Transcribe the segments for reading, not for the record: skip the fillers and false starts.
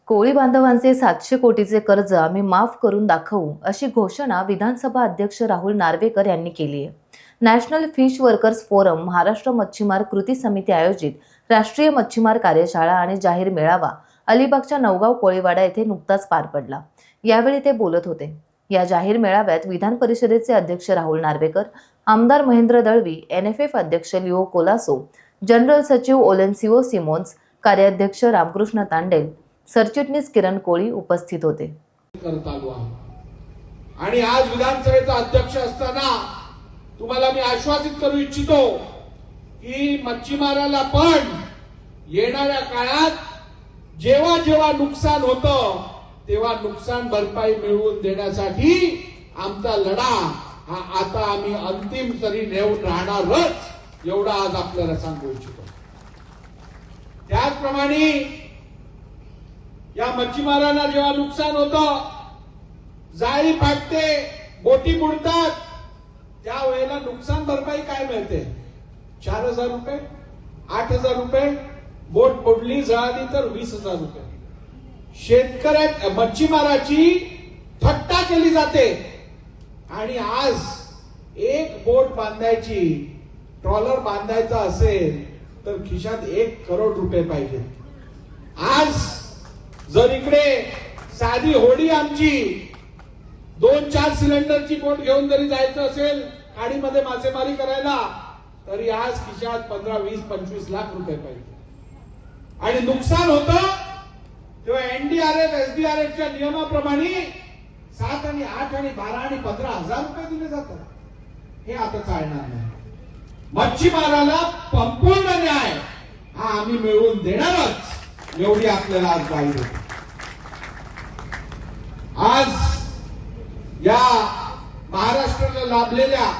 कोळी बांधवांचे 700 कोटीचे कर्ज आम्ही माफ करून दाखवू, अशी घोषणा विधानसभा अध्यक्ष राहुल नार्वेकर यांनी केली आहे. National fish workers forum, Maharashtra मच्छीमार कृती समिती आयोजित राष्ट्रीय मच्छीमार कार्यशाळा आणि जाहीर मेळावा अलिबागच्या नवगाव कोळीवाडा येथे नुकताच पार पडला. यावेळी ते बोलत होते. या जाहीर मेळाव्यात विधान परिषदेचे अध्यक्ष राहुल नार्वेकर, आमदार महेंद्र दळवी, NFF अध्यक्ष लिओ कोलासो, जनरल सचिव ओलेन्सिओ सिमोन्स, कार्याध्यक्ष रामकृष्ण तांडेल, सरचिटणीस किरण कोळी उपस्थित होते. आणि आज विधानसभेचा अध्यक्ष असताना तुम्हाला मी आश्वासित करू इच्छितो की मच्छीमाराला पण येणाऱ्या काळात जेव्हा जेव्हा नुकसान होतं तेव्हा नुकसान भरपाई मिळवून देण्यासाठी आमचा लढा हा आता आम्ही अंतिम तरी नेऊन राहणारच, एवढा आज आपल्याला सांगू इच्छितो. त्याचप्रमाणे या मच्छीमारांना जेव्हा नुकसान होतं, जाळी फाटते, बोटी बुडतात, त्यावेळेला नुकसान भरपाई काय मिळते? 4,000 रुपये, 8,000 रुपये, बोट बुडली जळाली तर 20,000 रुपये. शेतकऱ्या मच्छीमाराची थट्टा केली जाते. आणि आज एक बोट बांधायची, ट्रॉलर बांधायचा असेल तर खिशात 1 करोड रुपये पाहिजे. आज जर इकडे साधी होडी आमची 2-4 सिलेंडरची बोट घेऊन जरी जायचं असेल खाडीमध्ये मासेमारी करायला, तरी आज खिशात 15, 20, 25 लाख रुपये पाहिजे. आणि नुकसान होतं तेव्हा NDRF, SDRFच्या नियमाप्रमाणे 7 आणि 8 आणि 12 आणि 15,000 रुपये दिले जातात. हे आता चालणार नाही. मच्छीमाराला संपूर्ण न्याय हा आम्ही मिळवून देणारच, एवढी आपल्याला आज ग्वाही देतो. आज या महाराष्ट्राला लाभलेल्या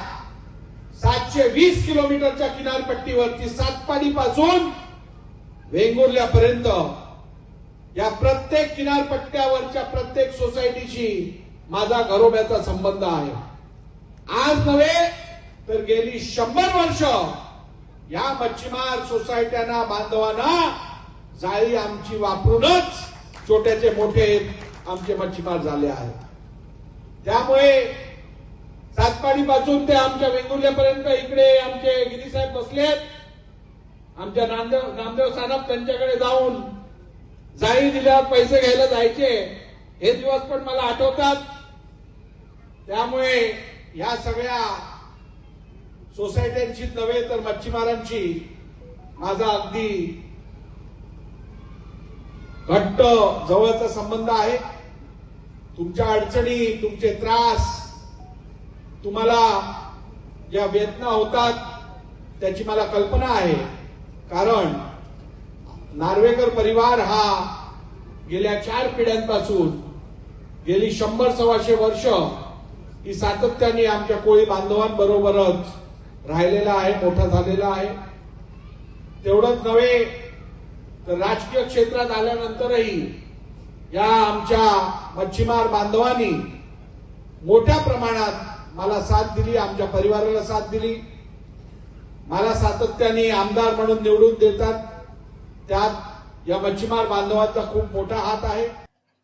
720 किलोमीटरच्या किनारपट्टीवरती सातपाडी पासून वेंगुर्ल्यापर्यंत या प्रत्येक किनारपट्ट्यावरच्या प्रत्येक सोसायटीशी माझा घरोब्याचा संबंध आहे. आज नव्हे तर गेली 100 वर्ष या मच्छीमार सोसायट्यांना, बांधवांना जाळी आमची वापरूनच छोट्याचे मोठे आमचे मच्छीमार झाले आहेत. त्यामुळे सातपाडी पासून ते आमच्या वेंगुर्ल्यापर्यंत इकडे आमचे गिरीसाहेब बसलेत. आमच्या नामदेव सानप त्यांच्याकडे जाऊन जाळी दिल्यावर पैसे घ्यायला जायचे, हे दिवस पण मला आठवतात. त्यामुळे या सगळ्या सोसायट्यांची नव्हे तर मच्छीमारांची माझा अगदी घट्ट जवळचा संबंध आहे. तुमच्या अडचणी, तुमचे त्रास, तुम्हाला ज्या वेदना होतात त्याची मला कल्पना आहे. कारण नार्वेकर परिवार हा गेल्या 4 पिढ्यांपासून गेली 100-125 वर्ष ही सातत्याने आमच्या कोळी बांधवांबरोबरच राहिलेला आहे, मोठा झालेला आहे. तेवढंच नव्हे तर राजकीय क्षेत्रात आल्यानंतरही या आमच्या मच्छीमार बांधवांनी मोठ्या प्रमाणात मला साथ दिली, आमच्या परिवाराला साथ दिली. मला सातत्याने आमदार म्हणून निवडून देतात. त्यात या मच्छीमार बांधवांचा खूप मोठा हात आहे.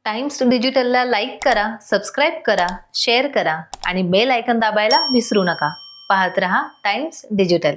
टाइम्स डिजिटलला लाईक करा, सबस्क्राईब करा, शेअर करा आणि बेल आयकॉन दाबायला विसरू नका. पाहत रहा टाइम्स डिजिटल.